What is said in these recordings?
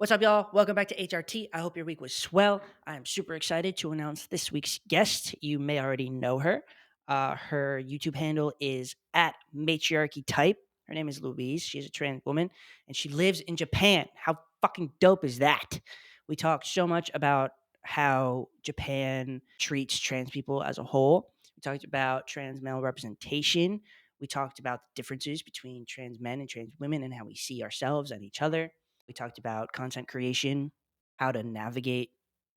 What's up, y'all? Welcome back to HRT. I hope your week was swell. I am super excited to announce this week's guest. You may already know her. Her YouTube handle is at matriarchy type. Her name is Louise. She's a trans woman and she lives in Japan. How fucking dope is that? We talked so much about how Japan treats trans people as a whole. We talked about trans male representation. We talked about the differences between trans men and trans women and how we see ourselves and each other. We talked about content creation, how to navigate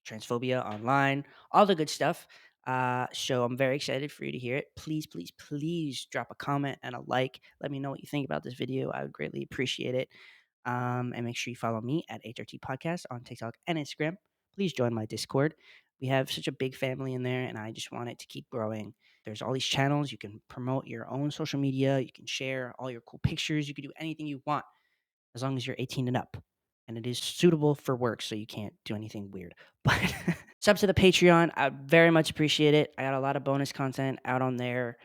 transphobia online, all the good stuff. So I'm very excited for you to hear it. Please, please, please drop a comment and a like. Let me know what you think about this video. I would greatly appreciate it. And make sure you follow me at HRT Podcast on TikTok and Instagram. Please join my Discord. We have such a big family in there, and I just want it to keep growing. There's all these channels. You can promote your own social media. You can share all your cool pictures. You can do anything you want as long as you're 18 and up. And it is suitable for work, so you can't do anything weird. But sub to the Patreon. I very much appreciate it. I got a lot of bonus content out on there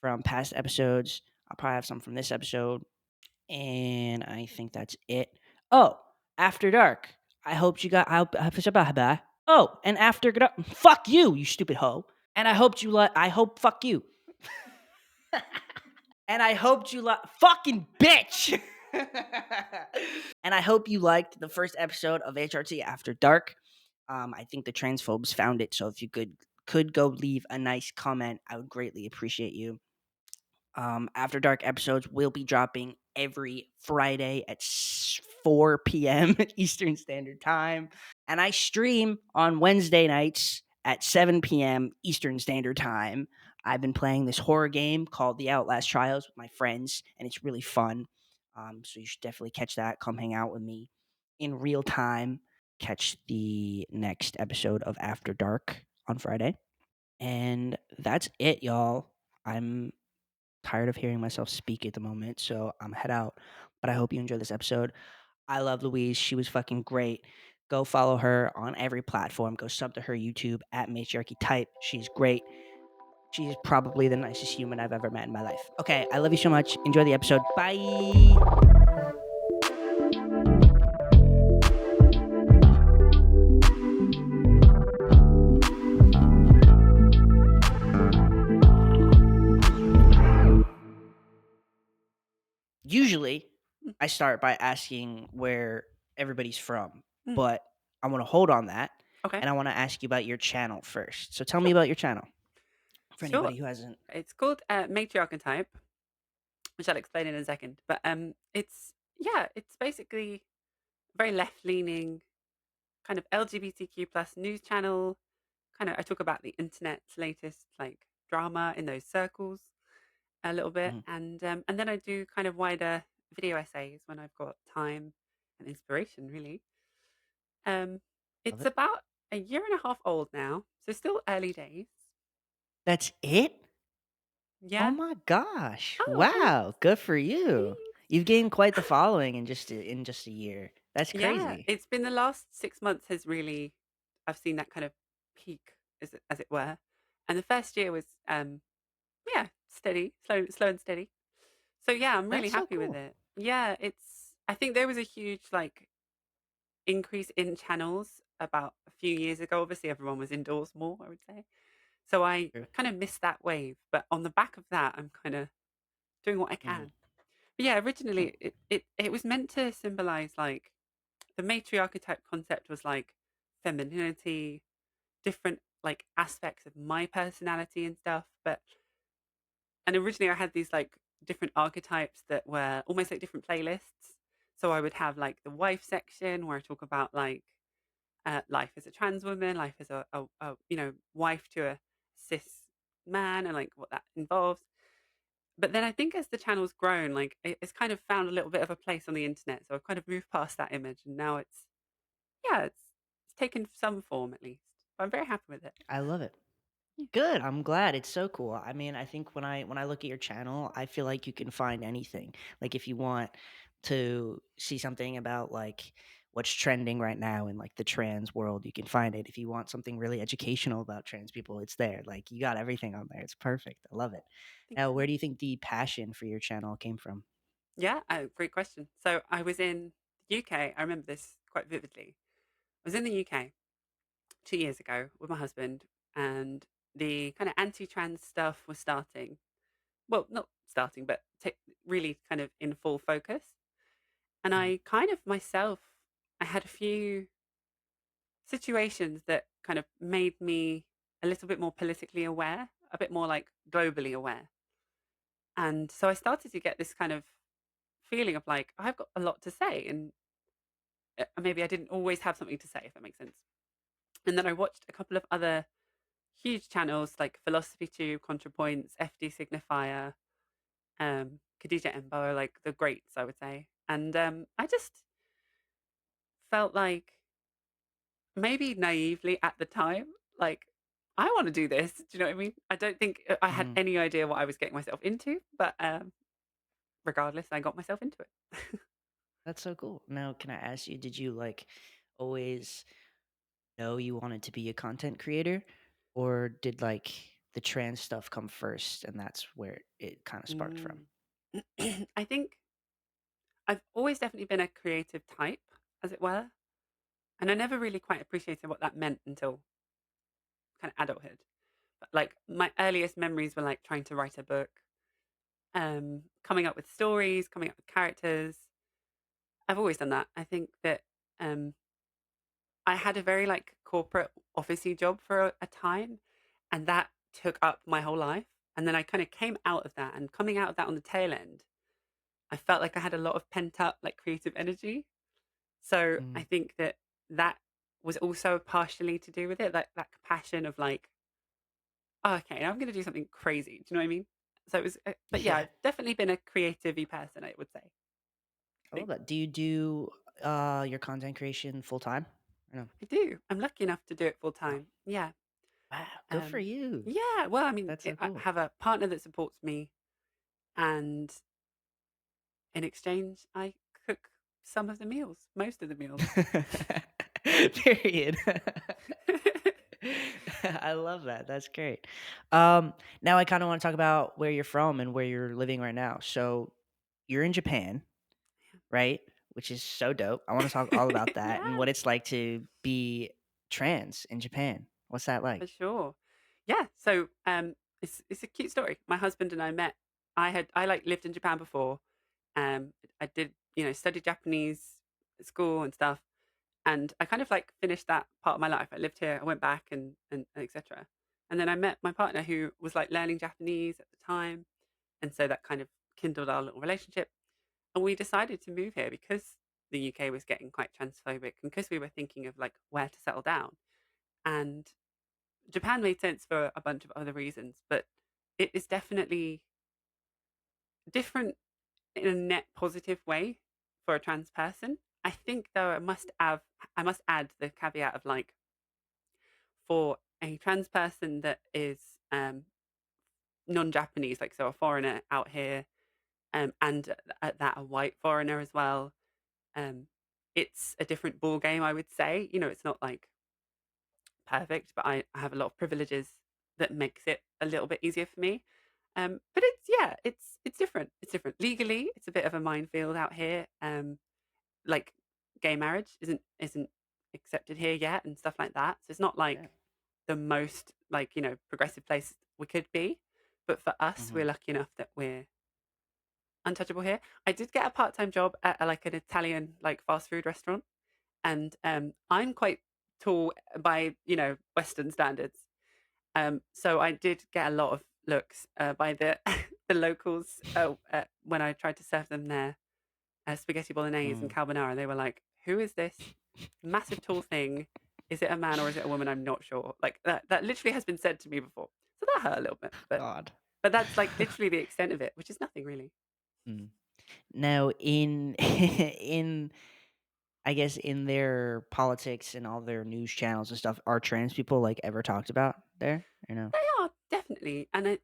from past episodes. I'll probably have some from this episode. And I think that's it. Oh, After Dark. I hope you got. Oh, and After Dark. Fuck you, you stupid hoe. And I hoped you like. I hope. Fuck you. And I hoped you like. Fucking bitch. And I hope you liked the first episode of HRT After Dark. I think the transphobes found it, so if you could go leave a nice comment, I would greatly appreciate you. After Dark episodes will be dropping every Friday at 4 p.m. Eastern Standard Time. And I stream on Wednesday nights at 7 p.m. Eastern Standard Time. I've been playing this horror game called The Outlast Trials with my friends, and it's really fun. So you should definitely catch that. Come hang out with me in real time. Catch the next episode of After Dark on Friday. And that's it, y'all. I'm tired of hearing myself speak at the moment, so I'm head out. But I hope you enjoy this episode. I love Louise. She was fucking great. Go follow her on every platform. Go sub to her YouTube at matriarchy type. She's great. She's probably the nicest human I've ever met in my life. Okay, I love you so much. Enjoy the episode. Bye. Usually, I start by asking where everybody's from, Mm, but I want to hold on that okay, and I want to ask you about your channel first. So tell me sure, about your channel for sure. anybody who hasn't. It's called matriarch type, which I'll explain in a second. But it's yeah, it's basically a very left leaning kind of LGBTQ plus news channel. Kind of, I talk about the internet's latest like drama in those circles a little bit, Mhm. and then I do kind of wider video essays when I've got time and inspiration. Really, um, Love it's it. about a year and a half old now, so still early days. That's it? Oh Yeah. my gosh. Oh, Wow. Good for you. thanks. You've gained quite the following in just a year. That's Yeah, crazy. it's been the last 6 months has really I've seen that kind of peak as it were. And the first year was, yeah, steady, slow and steady. So, yeah, I'm really That's so happy with cool. it. Yeah, it's I think there was a huge, like, increase in channels about a few years ago. Obviously, everyone was indoors more, I would say. So I True. kind of missed that wave, but on the back of that, I'm kinda doing what I Mhm. can. But, yeah, Hmm. originally, it was meant to symbolize, like the matriarchetype concept was like femininity, different like aspects of my personality and stuff. And originally I had these like different archetypes that were almost like different playlists. So I would have like the wife section where I talk about like life as a trans woman, life as a wife to a cis man, and like what that involves. But then I think as the channel's grown, like it's kind of found a little bit of a place on the internet. So I've kind of moved past that image, and now it's taken some form at least. But I'm very happy with it. I love it. Yeah. Good. I'm glad. It's so cool. I mean, I think when I look at your channel, I feel like you can find anything. Like if you want to see something about like what's trending right now in like the trans world, you can find it. If you want something really educational about trans people, it's there. Like you got everything on there. It's perfect. I love it. Thank Now, you. where do you think the passion for your channel came from? Yeah, great question. So I was in the UK. I remember this quite vividly. I was in the UK 2 years ago with my husband, and the kind of anti-trans stuff was starting. Well, not starting, but really kind of in full focus. And Mhm. I kind of myself, I had a few situations that kind of made me a little bit more politically aware, a bit more like globally aware. And so I started to get this kind of feeling of like, I've got a lot to say. And maybe I didn't always have something to say, if that makes sense. And then I watched a couple of other huge channels like Philosophy Tube, ContraPoints, FD Signifier, Khadija Embo, like the greats, I would say. And I just felt like maybe naively at the time, like, I want to do this. Do you know what I mean? I don't think I had Mhm. any idea what I was getting myself into, but regardless, I got myself into it. That's so cool. Now, can I ask you, did you like always know you wanted to be a content creator, or did like the trans stuff come first and that's where it kind of sparked from? Mm. I think I've always definitely been a creative type, as it were. And I never really quite appreciated what that meant until kind of adulthood. But like my earliest memories were like trying to write a book, coming up with stories, coming up with characters. I've always done that. I think that um, I had a very like corporate officey job for a time, and that took up my whole life. And then I kind of came out of that, and coming out of that on the tail end, I felt like I had a lot of pent up like creative energy. So I Mm. think that that was also partially to do with it, like that passion of like, oh, okay, I'm going to do something crazy. Do you know what I mean? So it was, but yeah, Yeah, I've definitely been a creative person, I would say. I love Think that. Do you do your content creation full time? No. I do. I'm lucky enough to do it full Wow. time. Yeah. Wow. Good for Um, you. yeah. Well, I mean, That's so I cool. have a partner that supports me, and in exchange, I cook some of the meals, most of the meals. Period. I love that. That's great. Now I kind of want to talk about where you're from and where you're living right now. So you're in Japan, right? Which is so dope. I want to talk all about that and Yeah. what it's like to be trans in Japan. What's that For like? sure. Yeah. So it's a cute story. My husband and I met. I like lived in Japan before. I did study Japanese at school and stuff, and I kind of like finished that part of my life. I lived here. I went back and etc. And then I met my partner who was like learning Japanese at the time, and so that kind of kindled our little relationship. And we decided to move here because the UK was getting quite transphobic, and because we were thinking of like where to settle down. And Japan made sense for a bunch of other reasons, but it is definitely different in a net positive way for a trans person. I think though I must add the caveat of like for a trans person that is non-Japanese, like so a foreigner out here, and at that a white foreigner as well. Um, it's a different ball game, I would say. It's not like perfect, but I have a lot of privileges that makes it a little bit easier for me. But it's yeah, it's different. It's different legally. It's a bit of a minefield out here. Like gay marriage isn't accepted here yet, and stuff like that. So it's not Yeah. like the most like progressive place we could be. But for us, Hmm. we're lucky enough that we're untouchable here. I did get a part time job at like an Italian like fast food restaurant, and I'm quite tall by Western standards. So I did get a lot of looks by the the locals when I tried to serve them their spaghetti bolognese and Mm. carbonara. They were like, "Who is this massive tall thing? Is it a man or is it a woman? I'm not sure." Like that. That literally has been said to me before, so that hurt a little bit. But God. that's like literally the extent of it, which is nothing really. Mm. Now, in in I guess in their politics and all their news channels and stuff, are trans people like ever talked about there? You know. They are definitely, and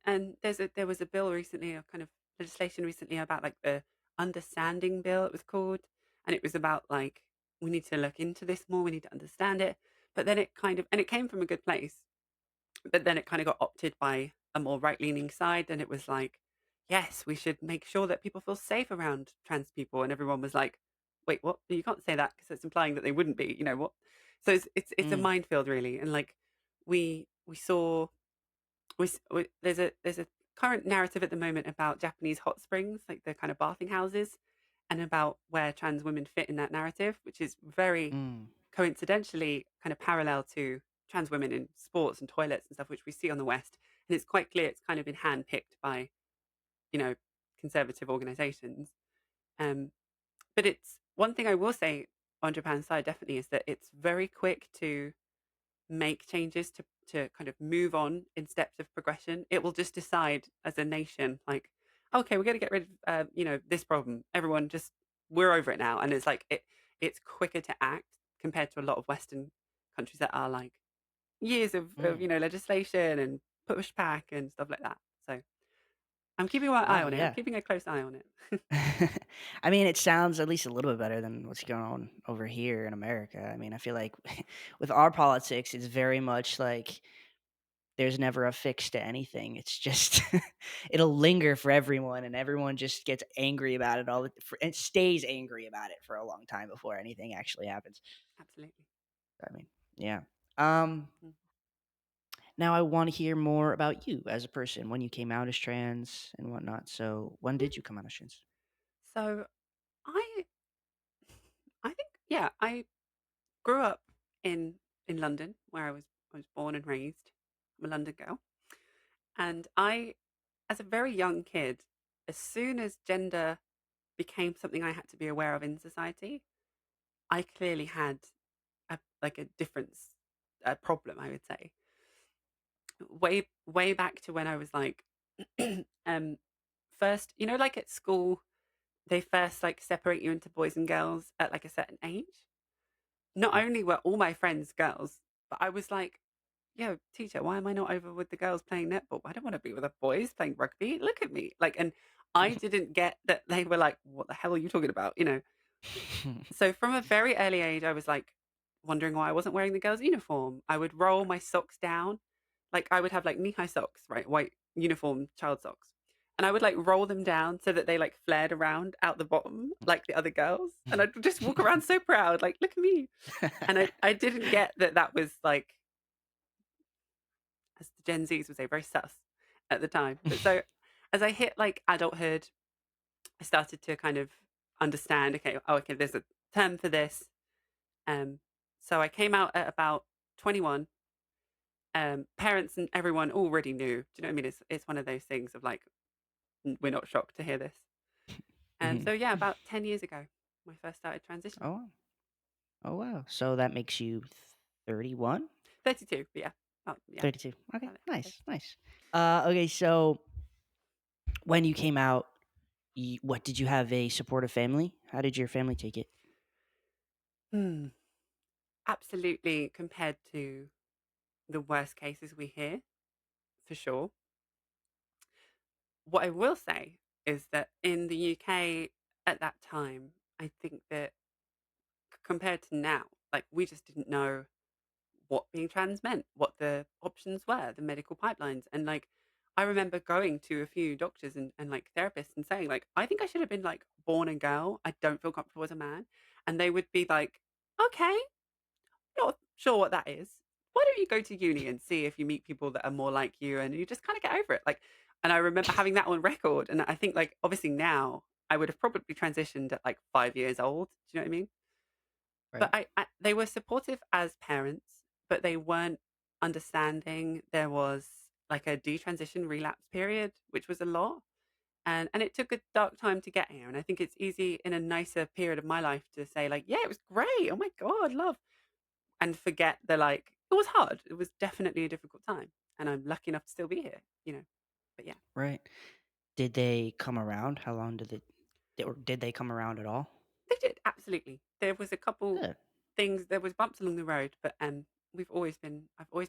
there was a bill recently, a kind of legislation recently about like the understanding bill. It was called, and it was about like we need to look into this more. We need to understand it. But then it kind of, and it came from a good place, but then it kind of got opted by a more right leaning side, and it was like, yes, we should make sure that people feel safe around trans people, and everyone was like, wait, what? You can't say that because it's implying that they wouldn't be. You know what? So it's a Mm, minefield really, and like we saw there's a current narrative at the moment about Japanese hot springs, like the kind of bathing houses, and about where trans women fit in that narrative, which is very mm, coincidentally kind of parallel to trans women in sports and toilets and stuff, which we see on the West. And it's quite clear it's kind of been handpicked by, you know, conservative organizations. Um, but it's one thing I will say on Japan's side definitely is that it's very quick to make changes to kind of move on in steps of progression. It will just decide as a nation, like, okay, we're going to get rid of, this problem. Everyone just, we're over it now. And it's like, it's quicker to act compared to a lot of Western countries that are like years of mm. legislation and pushback and stuff like that. So I'm keeping my eye Wow, on it. I'm yeah. keeping a close eye on it. I mean, it sounds at least a little bit better than what's going on over here in America. I mean, I feel like with our politics, it's very much like there's never a fix to anything. It's just it'll linger for everyone, and everyone just gets angry about it and stays angry about it for a long time before anything actually happens. Absolutely. I mean, yeah. Um, Mm. Now I want to hear more about you as a person when you came out as trans and whatnot. So when Yeah. did you come out as trans? So I, I think, yeah, I grew up in London, where I was born and raised. I'm a London girl, and as a very young kid, as soon as gender became something I had to be aware of in society, I clearly had a difference, a problem. I would say way back to when I was like, um, first, like at school, they first like separate you into boys and girls at like a certain age. Not Mm. only were all my friends girls, but I was like, yo, teacher, why am I not over with the girls playing netball? I don't want to be with the boys playing rugby. Look at me. Like, and I didn't get that they were like, what the hell are you talking about? So from a very early age, I was like wondering why I wasn't wearing the girls' uniform. I would roll my socks down. Like I would have like knee-high socks, right? White uniform child socks. And I would like roll them down so that they like flared around out the bottom like the other girls. And I'd just walk around so proud, like, look at me. And I didn't get that that was like, as the Gen Zs would say, very sus at the time. But so as I hit like adulthood, I started to kind of understand, okay, oh, okay, there's a term for this. Um, so I came out at about 21. Parents and everyone already knew. Do you know what I mean? It's one of those things of like, we're not shocked to hear this. Mhm. So yeah, about 10 years ago, when I first started transitioning. Oh, wow. Oh, wow. So that makes you 31? 32, but yeah. Oh, yeah. 32. Okay, About it. nice, 32. nice. Okay, so when you came out, what did you have a supportive family? How did your family take it? Hmm. Absolutely, compared to the worst cases we hear, for sure. What I will say is that in the UK at that time, I think that compared to now, like we just didn't know what being trans meant, what the options were, the medical pipelines. And like, I remember going to a few doctors and like therapists and saying, like, I think I should have been like born a girl. I don't feel comfortable as a man. And they would be like, okay, not sure what that is. Why don't you go to uni and see if you meet people that are more like you and you just kind of get over it? Like, and I remember having that on record. And I think, like, obviously now I would have probably transitioned at like 5 years old. Do you know what I mean? But Right. they were supportive as parents, but they weren't understanding there was like a detransition relapse period, which was a lot. And it took a dark time to get here. And I think it's easy in a nicer period of my life to say, like, yeah, it was great. Oh my God, love. And forget the like, it was hard. It was definitely a difficult time. And I'm lucky enough to still be here. But yeah, Right. Did they come around? How long or did they come around at all? they did. Absolutely. There was a couple Good. things, there was bumps along the road, but I've always been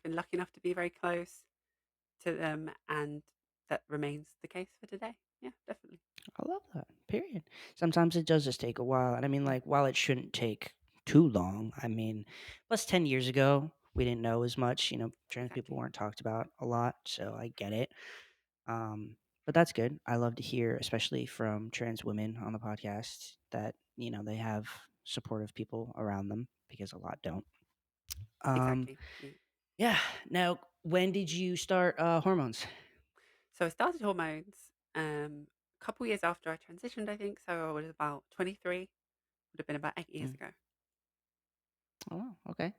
lucky enough to be very close to them, and that remains the case for today. Yeah, definitely. I love that. Period. Sometimes it does just take a while. And I mean, Mm, like, while it shouldn't take too long, I mean, plus 10 years ago, we didn't know as much. Trans people exactly. weren't talked about a lot. So I get it. Um, but that's good. I love to hear, especially from trans women on the podcast, that they have supportive people around them because a lot don't. Um, Exactly. Yeah. yeah. Now, when did you start hormones? So I started hormones a couple years after I transitioned, I think. So I was about 23, would have been about 8 years Mm. ago. Oh, wow, okay.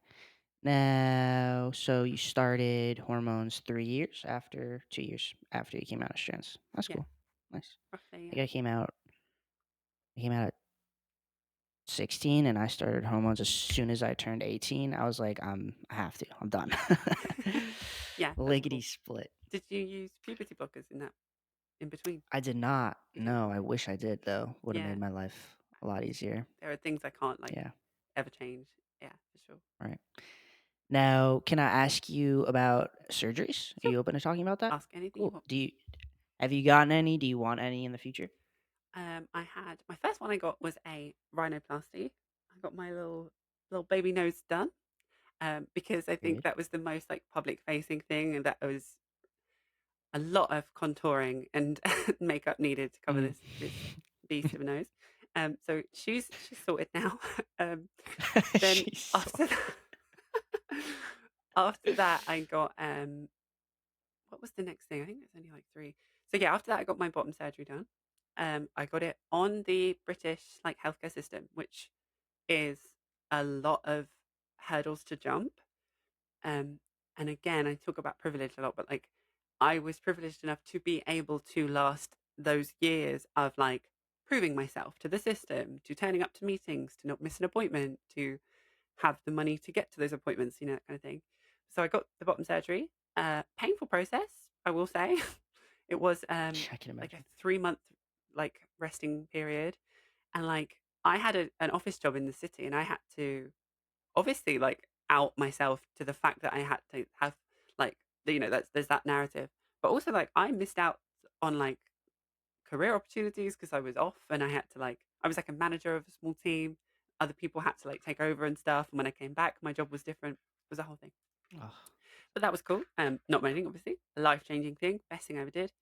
Now, so you started hormones 3 years after 2 years after you came out as trans. That's Yeah, cool. Nice. roughly. I Yeah. think I came out at 16 and I started hormones as soon as I turned 18. I was like, I have to. I'm done. Yeah, that's Lickety cool. split. Did you use puberty blockers in that in between? I did not. You didn't? No, I Okay. wish I did though. Would have made Yeah. my life a lot easier. There are things I can't like Yeah, ever change. Yeah, for sure. right. Now, can I ask you about surgeries? Are Sure. you open to talking about that? Ask anything you Cool. want. Have you gotten any? Do you want any in the future? I had my first one I got was a rhinoplasty. I got my little baby nose done. Because I think Period. that was the most like public facing thing, and that was a lot of contouring and makeup needed to cover Mm. this beast of a nose. So she's sorted now. Then She's after sorted. that, after that, I got what was the next thing? I think it's only like three. So yeah, after that, I got my bottom surgery done. I got it on the British like healthcare system, which is a lot of hurdles to jump. Um, and again, I talk about privilege a lot, but like I was privileged enough to be able to last those years of like proving myself to the system, to turning up to meetings, to not miss an appointment, to have the money to get to those appointments, that kind of thing. So I got the bottom surgery. Painful process, I will say. It was I can like a imagine. 3 month like resting period, and like I had an office job in the city, and I had to obviously like out myself to the fact that I had to have like that's there's that narrative, but also like I missed out on like career opportunities because I was off and I had to like I was like a manager of a small team. Other people had to like take over and stuff. And when I came back, my job was different. It was a whole thing, Oh, but that was cool. Not moaning, obviously, a life changing thing, best thing I ever did.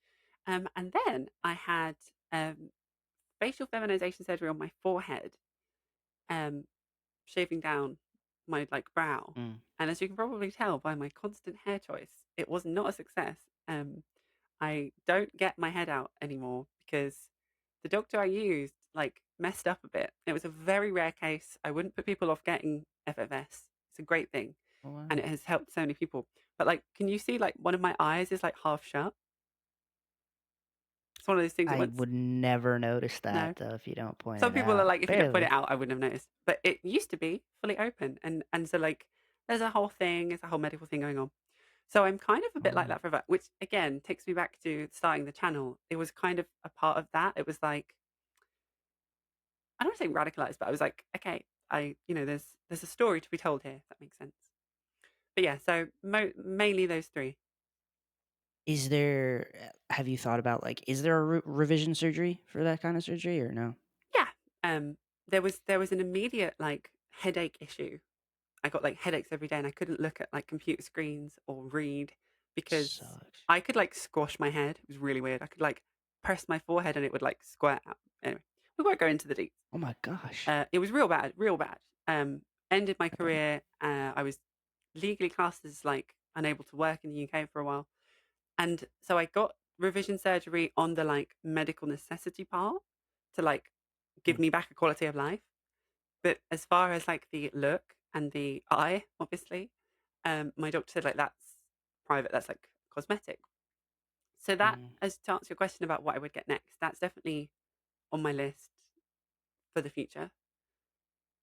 And then I had um facial feminization surgery on my forehead. Um, Shaving down my like brow. mm. And as you can probably tell by my constant hair choice, it was not a success. I don't get my head out anymore because the doctor I used like messed up a bit. It was a very rare case. I wouldn't put people off getting FFS. It's a great thing Oh, and wow. it has helped so many people. But like, can you see like one of my eyes is like half shut? It's one of those things that I once would never notice no. that though if you don't point Some it people are out. like, if you don't point it Barely. out, I wouldn't have noticed. But it used to be fully open, and so like, there's a whole thing, there's a whole medical thing going on. So I'm kind of a Oh, bit like wow. that for that, which again takes me back to starting the channel. It was kind of a part of that. It was like I don't want to say radicalized, but I was like, okay, there's a story to be told here. If that makes sense. But yeah, so mainly those three. Have you thought about like, is there a revision surgery for that kind of surgery or no? Yeah. Um. There was an immediate like headache issue. I got like headaches every day and I couldn't look at like computer screens or read because Sucks. I could like squash my head. It was really weird. I could like press my forehead and it would like squirt out. Anyway, we won't go into the deets. Oh my gosh. It was real bad, real bad. Ended my I bet. career. I was legally classed as like unable to work in the UK for a while. And so I got revision surgery on the like medical necessity part to like give Mm, me back a quality of life. But as far as like the look and the eye, obviously, my doctor said like that's private, that's like cosmetic. So that, mm. as to answer your question about what I would get next, that's definitely on my list for the future.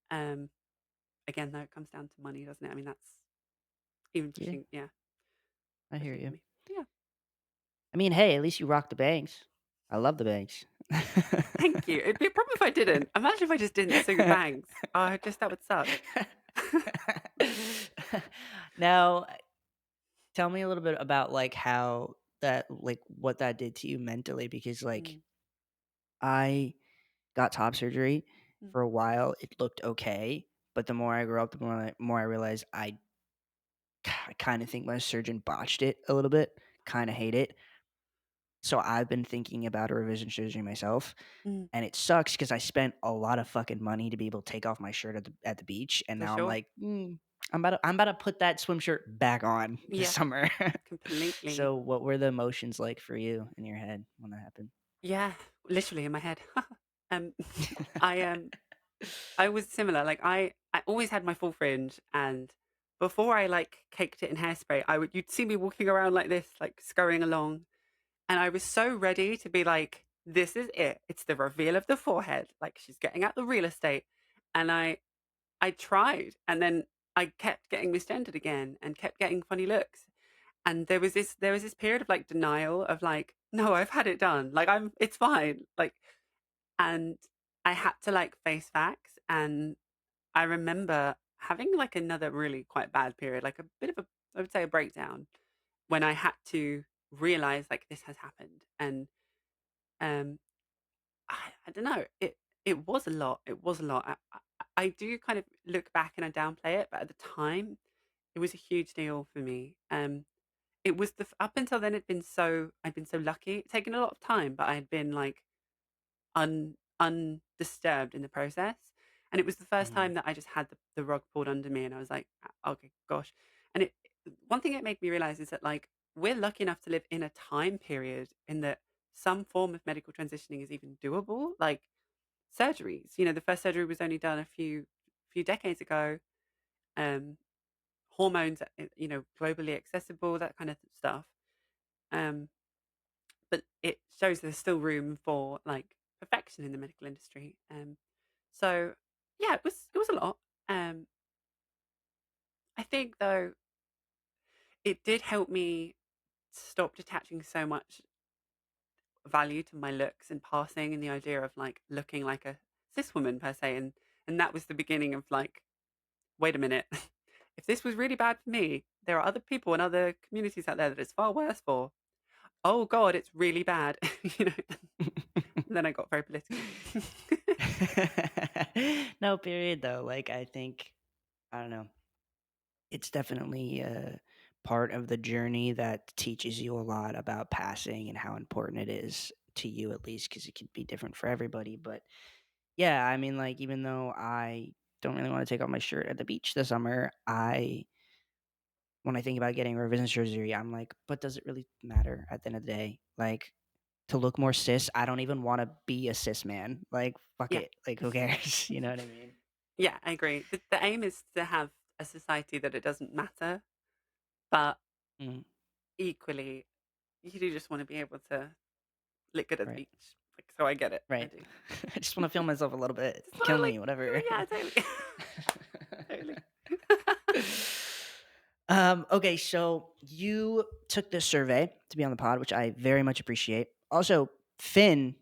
Um, Again, though, it comes down to money, doesn't it? I mean, that's even Yeah, pushing, yeah, I hear pushing for you. me. Yeah, I mean, hey, at least you rock the bangs. I love the bangs. thank you. It'd be a problem if I didn't. Imagine if I just didn't suit bangs. Just that would suck. Now, tell me a little bit about like how that like what that did to you mentally because like Mm, I got top surgery mm, for a while. It looked okay, but the more I grew up, the more I realized I kind of think my surgeon botched it a little bit. Kind of hate it. So I've been thinking about a revision surgery myself, Mm, and it sucks because I spent a lot of fucking money to be able to take off my shirt at the beach, and for now I'm sure. like, I'm about to put that swim shirt back on this Yeah, summer. completely. So what were the emotions like for you in your head when that happened? Yeah, literally in my head. um, I I was similar. Like I always had my full fringe, and before I like caked it in hairspray, you'd see me walking around like this, like scurrying along, and I was so ready to be like, "This is it. It's the reveal of the forehead. Like she's getting out the real estate." And I tried, and then I kept getting misgendered again, and kept getting funny looks. And there was this period of like denial of like, "No, I've had it done. Like it's fine." Like, and I had to like face facts. And I remember having like another really quite bad period, like a bit of a, I would say, a breakdown, when I had to realize like this has happened. And um I don't know, it was a lot. It was a lot. I do kind of look back and I downplay it, but at the time it was a huge deal for me. It was up until then, I'd been so lucky. It'd taken a lot of time, but I had been like undisturbed in the process. And it was the first Mhm, time that I just had the rug pulled under me, and I was like, Okay, gosh." And one thing it made me realize is that like we're lucky enough to live in a time period in that some form of medical transitioning is even doable. Like surgeries, the first surgery was only done a few decades ago. Um, Hormones, globally accessible, that kind of stuff. Um, but it shows there's still room for like perfection in the medical industry. So yeah, it was a lot. Um, I think though it did help me stop detaching so much value to my looks and passing, and the idea of like looking like a cis woman per se, and that was the beginning of like, wait a minute, if this was really bad for me, there are other people and other communities out there that it's far worse for. Oh God, it's really bad. you know. And then I got very political. No, period, though, like, I think I don't know, it's definitely a part of the journey that teaches you a lot about passing and how important it is to you, at least, because it could be different for everybody, but, yeah, I mean, like, even though I don't really wanna take off my shirt at the beach this summer, I when I think about getting revision surgery, I'm like, "But does it really matter at the end of the day?" Like, to look more cis, I don't even wanna be a cis man, like, fuck Yeah. it, like, who cares? You know what I mean? Yeah, I agree. The aim is to have a society that it doesn't matter, but Mm, equally, you do just want to be able to look good at the right, beach. Like, so I get it. I right. do. I just wanna feel myself a little bit, Just want kill to like, me, whatever. yeah, totally. Totally. Okay, so you took this survey to be on the pod, which I very much appreciate. Also, Finn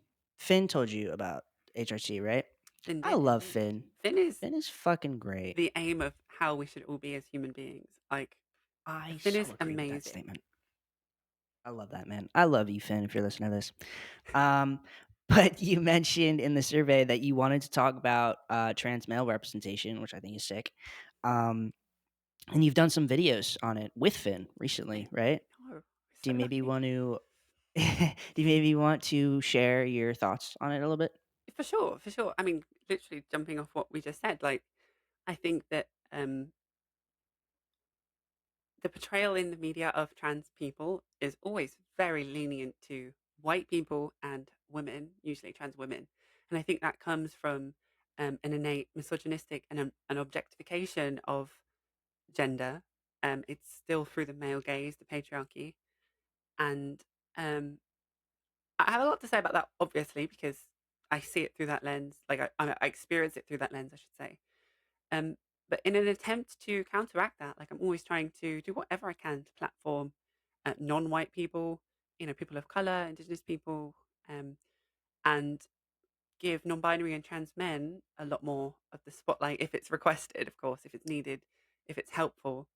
told you about HRT, right? Finn I did love indeed. Finn. Finn is Finn is fucking great. the aim of how we should all be as human beings. Like, I Finn so is agree with that amazing. statement. I love that, man. I love you, Finn, if you're listening to this. Um, but you mentioned in the survey that you wanted to talk about trans male representation, which I think is sick. Um, and you've done some videos on it with Finn recently, Did. right? Oh, we're Do so you maybe lucky. want to do you maybe want to share your thoughts on it a little bit? For sure, for sure. I mean, literally jumping off what we just said, like, I think that the portrayal in the media of trans people is always very lenient to white people and women, usually trans women. And I think that comes from an innate misogynistic and an objectification of gender. It's still through the male gaze, the patriarchy. And um, I have a lot to say about that, obviously, because I see it through that lens. Like I experience it through that lens, I should say. Um, but in an attempt to counteract that, like I'm always trying to do whatever I can to platform non-white people, people of color, indigenous people, um, and give non-binary and trans men a lot more of the spotlight if it's requested, of course, if it's needed, if it's helpful.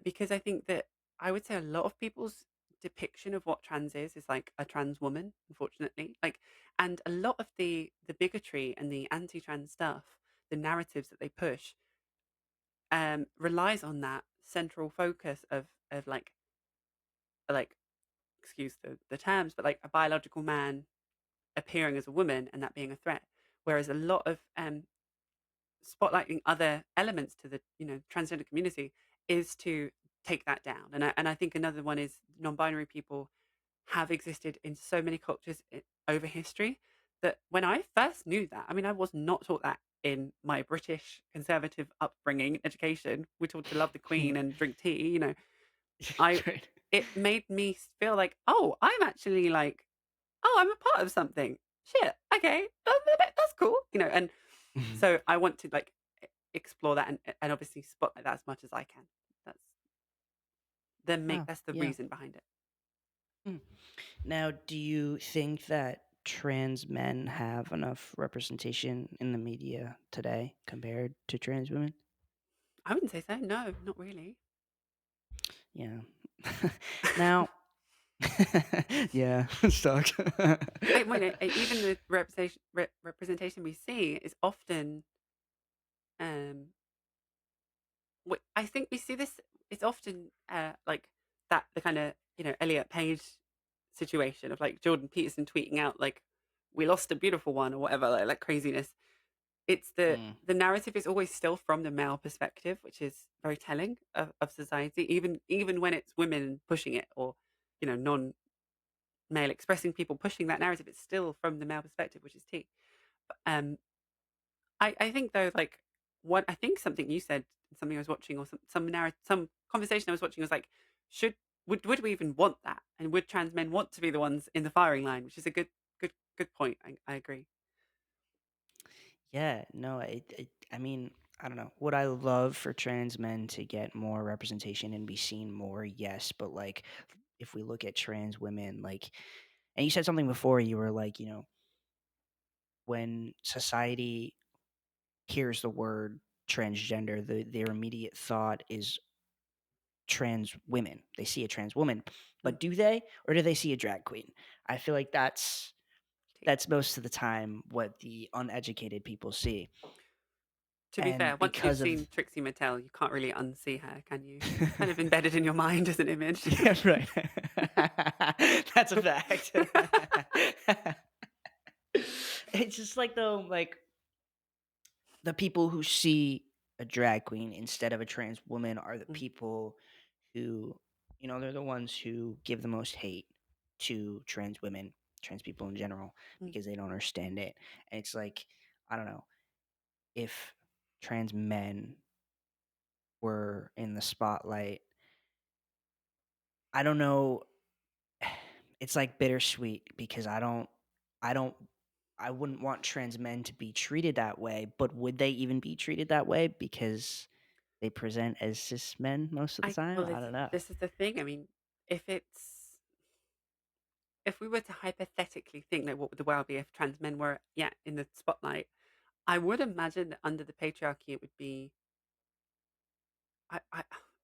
Because I think that I would say a lot of people's depiction of what trans is like a trans woman, unfortunately. Like, and a lot of the bigotry and the anti-trans stuff, the narratives that they push, relies on that central focus of like excuse the terms, but like a biological man appearing as a woman and that being a threat. Whereas a lot of spotlighting other elements to the transgender community is to take that down. And I think another one is non-binary people have existed in so many cultures over history that when I first knew that, I mean, I was not taught that in my British conservative upbringing education. We're taught to love the Queen and drink tea. I Right. it made me feel like, oh, I'm actually like, oh, I'm a part of something. Shit, okay, that's cool. And Mhm. so I want to like explore that and obviously spotlight that as much as I can. That's Wow. that's the Yeah. reason behind it. Mm. Now, do you think that trans men have enough representation in the media today compared to trans women? I wouldn't say so. No, not really. Yeah. Now, yeah, stuck. Even the representation we see is often. Um, I think we see this. It's often like that the kind of Elliot Page situation of like Jordan Peterson tweeting out like we lost a beautiful one or whatever like craziness. It's Mm, the narrative is always still from the male perspective, which is very telling of society. Even when it's women pushing it or non male expressing people pushing that narrative, it's still from the male perspective, which is T. Um, I think though, like what I think something you said, something I was watching, or some conversation I was watching was like, should would we even want that, and would trans men want to be the ones in the firing line? Which is a good point. I agree. yeah, no, I mean, I don't know. Would I love for trans men to get more representation and be seen more? Yes, but like, if we look at trans women, like, and you said something before, you were like, when society hears the word transgender, their immediate thought is trans women. They see a trans woman, Mm, but do they, or do they see a drag queen? I feel like T. that's most of the time what the uneducated people see, To be fair, and once you've because of seen Trixie Mattel, you can't really unsee her, can you? She's kind of embedded in your mind as an image. yeah, right. That's a fact. It's just like though, like the people who see a drag queen instead of a trans woman are the Mm, people who, they're the ones who give the most hate to trans women, trans people in general, mm. because they don't understand it. And it's like, I don't know, if trans men were in the spotlight, I don't know. It's like bittersweet because I don't, I wouldn't want trans men to be treated that way, but would they even be treated that way because they present as cis men most of the I time? well, I don't know. this is the thing. I mean, if it's if we were to hypothetically think that what would the world be if trans men were in the spotlight, I would imagine that under the patriarchy it would be. I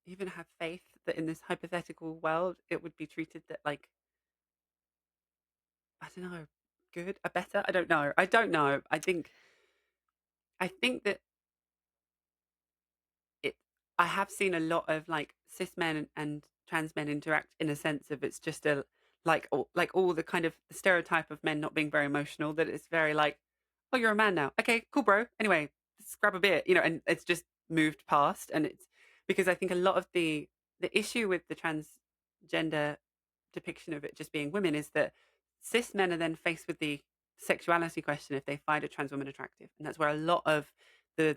even have faith that in this hypothetical world it would be treated that like I don't know, good, a better. I don't know. I don't know. I think that it I have seen a lot of like cis men and trans men interact in a sense of it's just a like all the kind of the stereotype of men not being very emotional that it's very like, oh, you're a man now. Okay, cool, bro. Anyway, let's grab a beer, and it's just moved past. And it's because I think a lot of the issue with the transgender depiction of it just being women is that cis men are then faced with the sexuality question if they find a trans woman attractive, and that's where a lot of the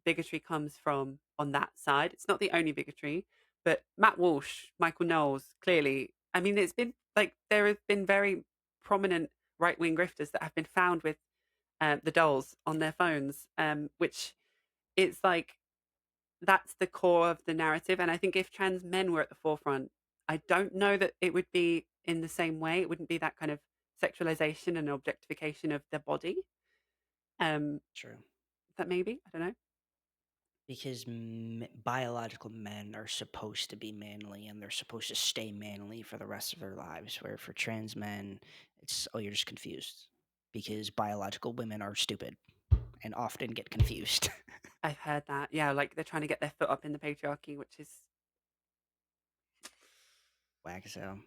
bigotry comes from on that side. It's not the only bigotry, but Matt Walsh, Michael Knowles, clearly, I mean, it's been like there have been very prominent right wing grifters that have been found with the dolls on their phones, which it's like that's the core of the narrative. And I think if trans men were at the forefront, I don't know that it would be in the same way. It wouldn't be that kind of sexualization and objectification of their body. Um, True. that maybe I don't know. Because biological men are supposed to be manly and they're supposed to stay manly for the rest of their lives. Where for trans men, it's, oh, you're just confused because biological women are stupid and often get confused. I've heard that. Yeah, like they're trying to get their foot up in the patriarchy, which is Whack so.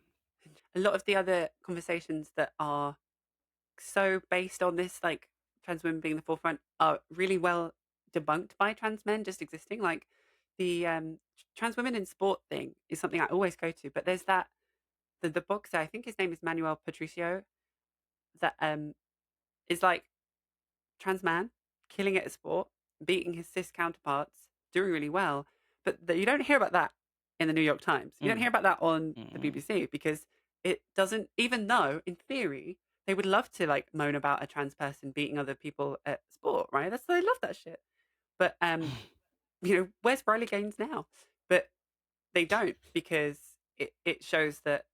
A lot of the other conversations that are so based on this, like trans women being the forefront, are really well debunked by trans men just existing. Like the trans women in sport thing is something I always go to, but there's that the boxer, I think his name is Manuel Patricio, that is like trans man, killing it at sport, beating his cis counterparts, doing really well. But you don't hear about that in the New York Times. You don't Mm, hear about that on the mm, BBC because it doesn't, even though in theory they would love to like moan about a trans person beating other people at sport, right? They love that shit. But where's Riley Gaines now? But they don't because it shows that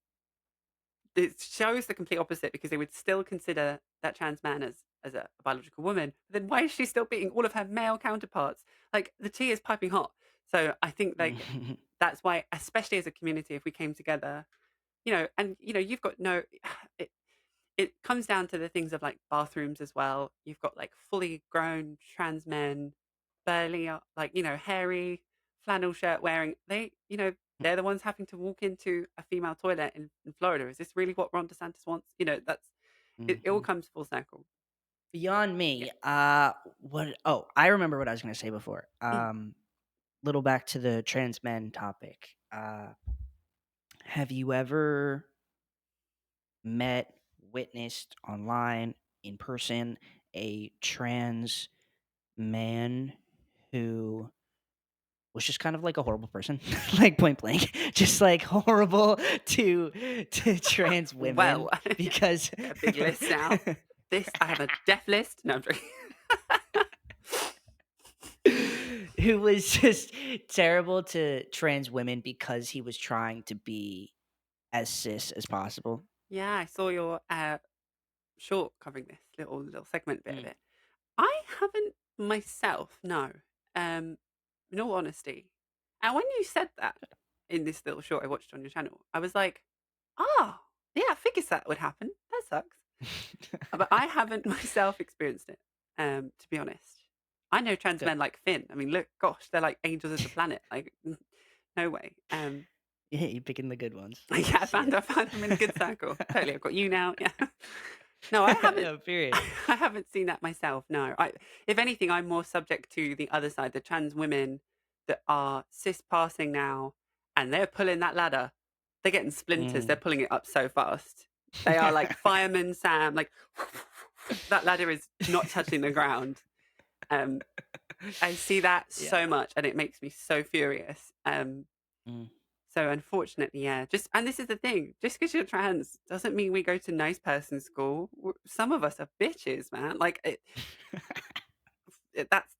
it shows the complete opposite because they would still consider that trans man as a biological woman. Then why is she still beating all of her male counterparts? Like the tea is piping hot. So I think like mm. that's why, especially as a community, if we came together, and you've got no, it, it comes down to the things of like bathrooms as well. You've got like fully grown trans men, barely like, hairy flannel shirt wearing. They're the ones having to walk into a female toilet in Florida. Is this really what Ron DeSantis wants? That's it all Mhm. comes full circle. Beyond Yeah. me, what oh, I remember what I was gonna say before. Mm. Little back to the trans men topic. Have you ever met, witnessed online, in person, a trans man who was just kind of like a horrible person? Like, point blank, just, like, horrible to trans women Well, because get a big list now. This I have a death list. No, I'm joking. who was just terrible to trans women because he was trying to be as cis as possible. Yeah, I saw your short covering this little segment bit of Mm. it. I haven't myself, no. Um, in all honesty. And when you said that in this little short I watched on your channel, I was like, "Oh, yeah, I figured that would happen. That sucks." But I haven't myself experienced it, to be honest. I know trans Good. men like Finn. I mean, look, gosh, they're like angels of the planet. Like, no way. Yeah, you're picking the good ones. I Yeah, can see it. I found them in a good circle. Totally, I've got you now. Yeah. No, I haven't. No, period. I haven't seen that myself. No, if anything, I'm more subject to the other side, the trans women that are cis passing now, and they're pulling that ladder. They're getting splinters. They're Mm. pulling it up so fast. They are like fireman Sam. Like that ladder is not touching the ground. Um, I see that so Yeah. much, and it makes me so furious. Mm. So unfortunately, yeah, and this is the thing, just because you're trans doesn't mean we go to nice person school. Some of us are bitches, man. Like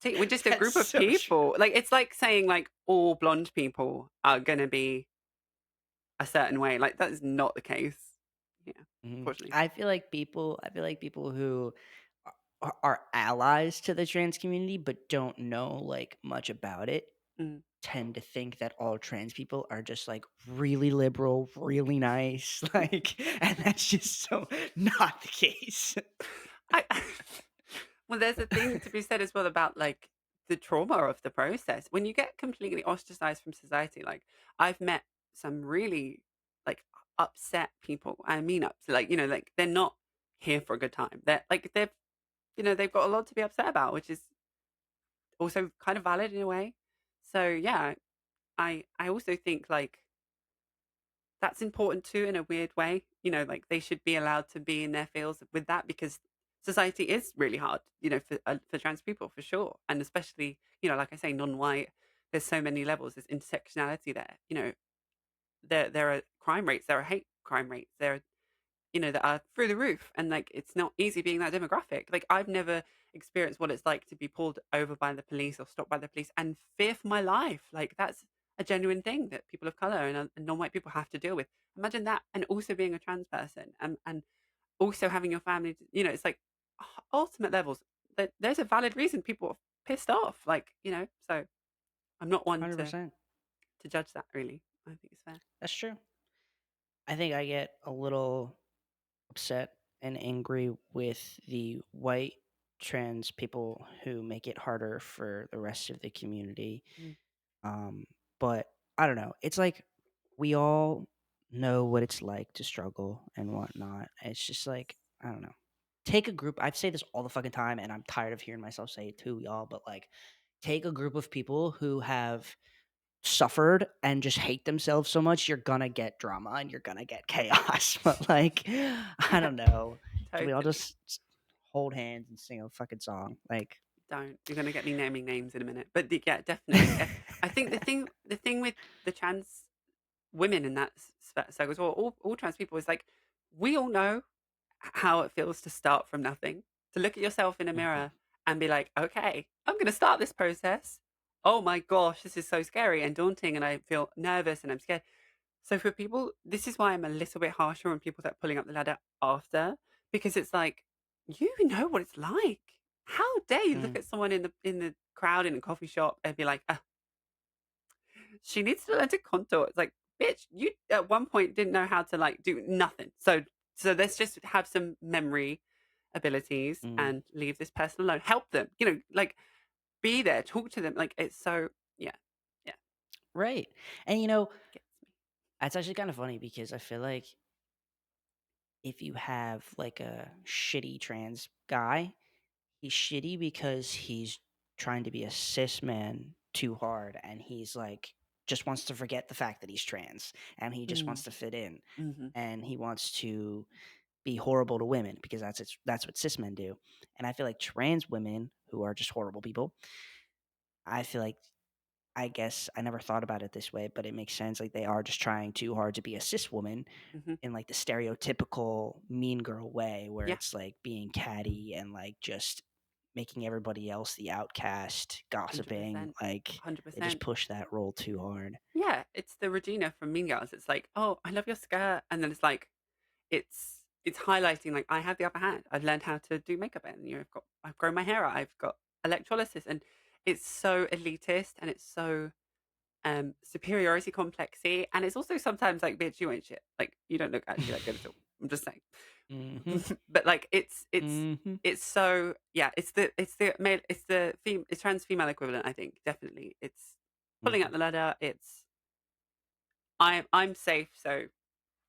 we're just a That's group of so true. people. Like it's like saying like all blonde people are gonna be a certain way. Like that is not the case. Yeah, Mhm. unfortunately. I feel like people who are allies to the trans community but don't know like much about it Mm. tend to think that all trans people are just like really liberal, really nice, like, and that's just so not the case. I well, there's a thing to be said as well about like the trauma of the process. When you get completely ostracized from society, like I've met some really like upset people. I mean like, like they're not here for a good time. They've got a lot to be upset about, which is also kind of valid in a way. So yeah, I also think like that's important too in a weird way. Like they should be allowed to be in their fields with that because society is really hard, for trans people for sure. And especially, like I say, non-white, there's so many levels, there's intersectionality there. There are crime rates, there are hate crime rates, there are that are through the roof. And like, it's not easy being that demographic. Like, I've never experienced what it's like to be pulled over by the police or stopped by the police and fear for my life. Like, that's a genuine thing that people of color and non-white people have to deal with. Imagine that, and also being a trans person, and also having your family. It's like ultimate levels. There's a valid reason people are pissed off. Like, so I'm not one to 100%. judge that. Really, I think it's fair. That's true. I think I get a little upset and angry with the white trans people who make it harder for the rest of the community. Mm. Um, but I don't know. It's like we all know what it's like to struggle and whatnot. It's just like, I don't know. Take a group. I say this all the fucking time, and I'm tired of hearing myself say it too, y'all. But like, take a group of people who have suffered and just hate themselves so much, you're gonna get drama and you're gonna get chaos. But like, I Yeah, don't know. Can we all totally. just hold hands and sing a fucking song? Like, Don't. You're gonna get me naming names in a minute. But yeah, definitely. I think the thing with the trans women in that circle, or all trans people, is like we all know how it feels to start from nothing, to look at yourself in a mirror mhm, and be like, okay, I'm going to start this process. Oh my gosh, this is so scary and daunting, and I feel nervous and I'm scared. So for people, this is why I'm a little bit harsher on people that are pulling up the ladder after, because it's like you know what it's like. How dare you look mm, at someone in the crowd in a coffee shop and be like, she needs to learn to contour. It's like, bitch, you at one point didn't know how to like do nothing. So let's just have some memory abilities mm. and leave this person alone. Help them, you know, like be there, talk to them. Like it's so yeah, yeah, Right. And you know, gets me. it's actually kind of funny because I feel like if you have like a shitty trans guy, he's shitty because he's trying to be a cis man too hard, and he's like just wants to forget the fact that he's trans, and he just Mm, wants to fit in, mm-hmm, and he wants to be horrible to women because that's what cis men do. And I feel like trans women who are just horrible people, I feel like, I guess I never thought about it this way, but it makes sense. Like they are just trying too hard to be a cis woman mm-hmm. in like the stereotypical mean girl way, where Yeah, it's like being catty and like just making everybody else the outcast, hundred gossiping. percent, Like hundred they just percent. push that role too hard. Yeah, it's the Regina from Mean Girls. It's like, oh, I love your skirt, and then it's like it's highlighting like I have the upper hand. I've learned how to do makeup, and you know, I've grown my hair out. I've got electrolysis, and it's so elitist and it's so superiority complexy, and it's also sometimes like, bitch, you ain't shit. Like you don't look actually that good at all. I'm just saying. Hmm. But like Hmm. it's so yeah, it's the male, it's trans female equivalent. I think definitely it's pulling Hmm. up the ladder. It's I'm safe, so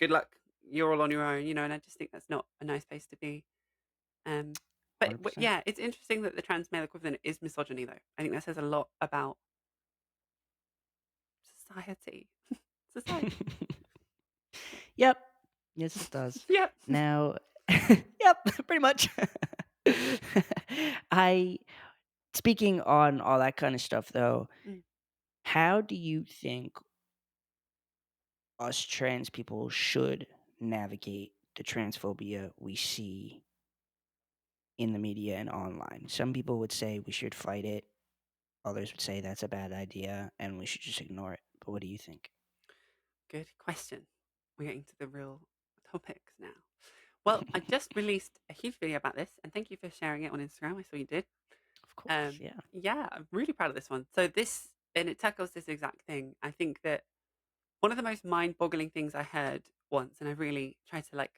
good luck. You're all on your own, you know, and I just think that's not a nice place to be. Um, but 100%. yeah, it's interesting that the trans male equivalent is misogyny, though. I think that says a lot about society. Society. Yeah. Yep. Yes, it does. Yep. Now, yep, pretty much. I Speaking on all that kind of stuff though, Mm. how do you think us trans people should navigate the transphobia we see in the media and online? Some people would say we should fight it. Others would say that's a bad idea and we should just ignore it. But what do you think? Good question. We're getting to the real topics now. Well, I just released a huge video about this, and thank you for sharing it on Instagram. I saw you did. Of course, yeah. Yeah, I'm really proud of this one. So this and it tackles this exact thing. I think that one of the most mind-boggling things I heard once, and I really tried to like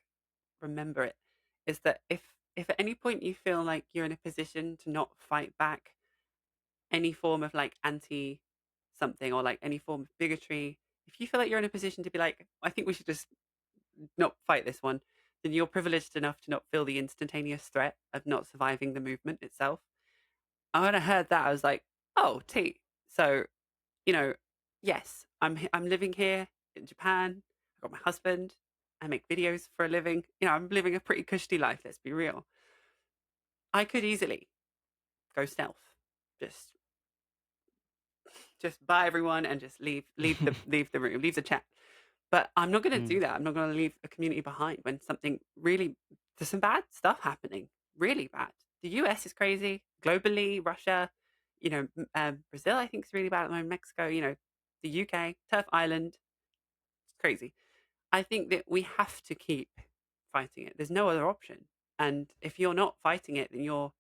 remember it, is that if at any point you feel like you're in a position to not fight back any form of like anti something or like any form of bigotry, if you feel like you're in a position to be like, I think we should just not fight this one, then you're privileged enough to not feel the instantaneous threat of not surviving the movement itself. And when I heard that, I was like, oh, T. So, you know, yes, I'm living here in Japan. I've got my husband. I make videos for a living. You know, I'm living a pretty cushy life, let's be real. I could easily go stealth. Just just buy everyone and just leave the room, leave the chat. But I'm not gonna Mm, do that. I'm not gonna leave a community behind when something really there's some bad stuff happening. Really bad. The US is crazy. Globally, Russia, you know, Brazil I think is really bad at the moment, Mexico, you know, the UK, Turf Island, it's crazy. I think that we have to keep fighting it. There's no other option. And if you're not fighting it, then you're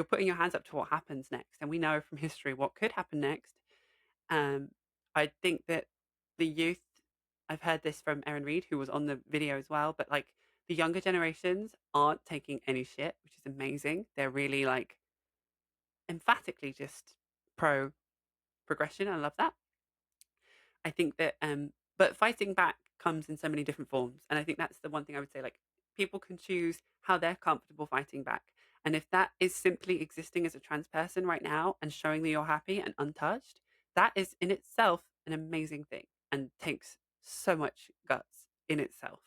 putting your hands up to what happens next. And we know from history what could happen next. Um, I think that the youth, I've heard this from Erin Reed, who was on the video as well, but like the younger generations aren't taking any shit, which is amazing. They're really like emphatically just progression. I love that. I think that, but fighting back comes in so many different forms. And I think that's the one thing I would say, like, people can choose how they're comfortable fighting back. And if that is simply existing as a trans person right now and showing that you're happy and untouched, that is in itself an amazing thing and takes so much guts in itself.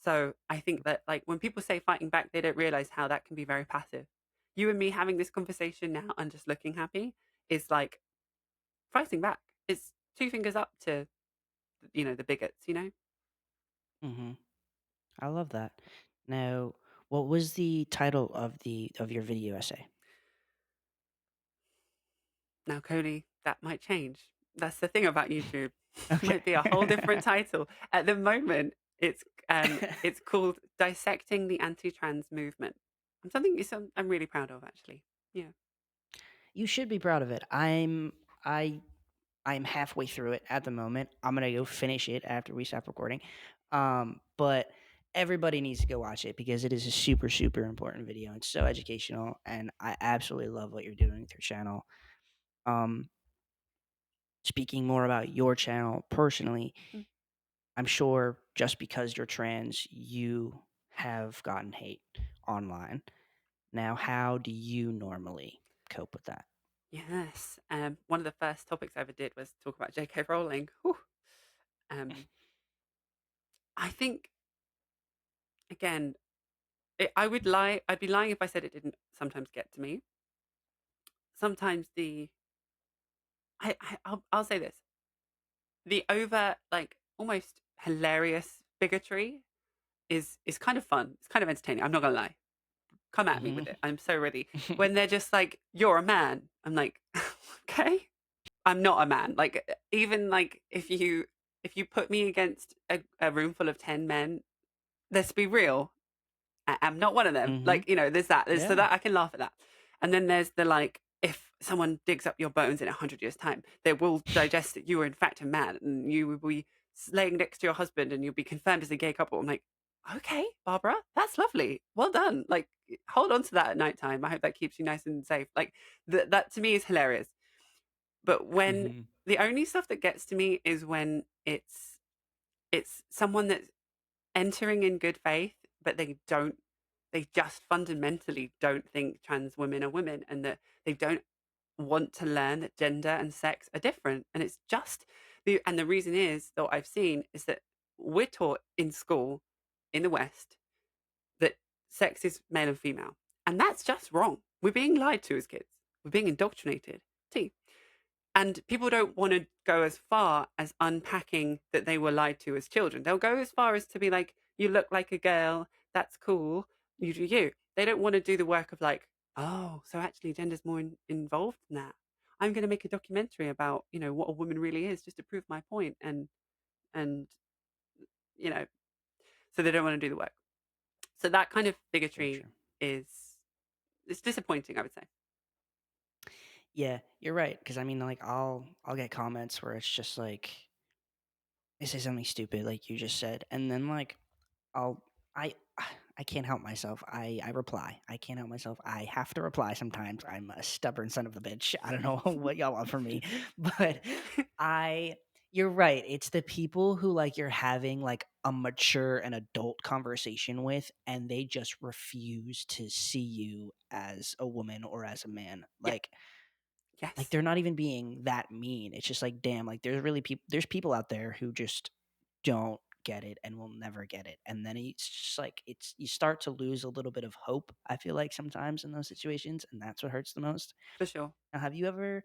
So I think that, like, when people say fighting back, they don't realize how that can be very passive. You and me having this conversation now and just looking happy is like fighting back. It's two fingers up to, the bigots, you know? Hmm. I love that. Now, what was the title of your video essay? Now, Cody, that might change. That's the thing about YouTube. Okay. Might be a whole different title. At the moment, it's called Dissecting the Anti-Trans Movement. I'm really proud of, actually. Yeah. You should be proud of it. I I'm halfway through it at the moment. I'm gonna go finish it after we stop recording. But everybody needs to go watch it because it is a super, super important video. It's so educational, and I absolutely love what you're doing with your channel. Um, Speaking more about your channel personally, Mm. I'm sure just because you're trans, you have gotten hate online. Now, how do you normally cope with that? Yes. One of the first topics I ever did was talk about J.K. Rowling. Whew. Um, I think, again, I'd be lying if I said it didn't sometimes get to me. Sometimes I'll say this, the over, like, almost hilarious bigotry is kind of fun. It's kind of entertaining. I'm not gonna lie. Come at me Mhm. with it. I'm so ready. When they're just like, "You're a man," I'm like, "Okay, I'm not a man." Like, even like if you put me against a room full of 10 men, let's be real. I'm not one of them. Mhm. Like, there's that. So Yeah. that I can laugh at that. And then there's the, like, if someone digs up your bones in 100 years' time, they will digest that you are in fact a man and you will be laying next to your husband and you'll be confirmed as a gay couple. I'm like, okay, Barbara, that's lovely. Well done. Like, hold on to that at nighttime. I hope that keeps you nice and safe. Like, that to me is hilarious. But when Mhm. the only stuff that gets to me is when it's someone that's entering in good faith, but they just fundamentally don't think trans women are women and that they don't want to learn that gender and sex are different. And it's just the reason is, that what I've seen is that we're taught in school in the West that sex is male and female. And that's just wrong. We're being lied to as kids. We're being indoctrinated. T. And people don't want to go as far as unpacking that they were lied to as children. They'll go as far as to be like, you look like a girl, that's cool, you do you. They don't want to do the work of, like, oh, so actually gender's more involved than that. I'm going to make a documentary about, what a woman really is just to prove my point. And, you know, so they don't want to do the work. So that kind of Very bigotry true. is, it's disappointing, I would say. Yeah, you're right. Because I mean, like, I'll get comments where it's just like, they say something stupid, like you just said, and then like I'll I I can't help myself. I reply. I can't help myself. I have to reply sometimes. I'm a stubborn son of a bitch. I don't know what y'all want from me, but I you're right. It's the people who like you're having like a mature and adult conversation with and they just refuse to see you as a woman or as a man. Yeah. Like Yes, they're not even being that mean. It's just like, damn, like there's people out there who just don't get it and will never get it. And then it's just like it's you start to lose a little bit of hope, I feel like sometimes in those situations, and that's what hurts the most. for sure. Now, have you ever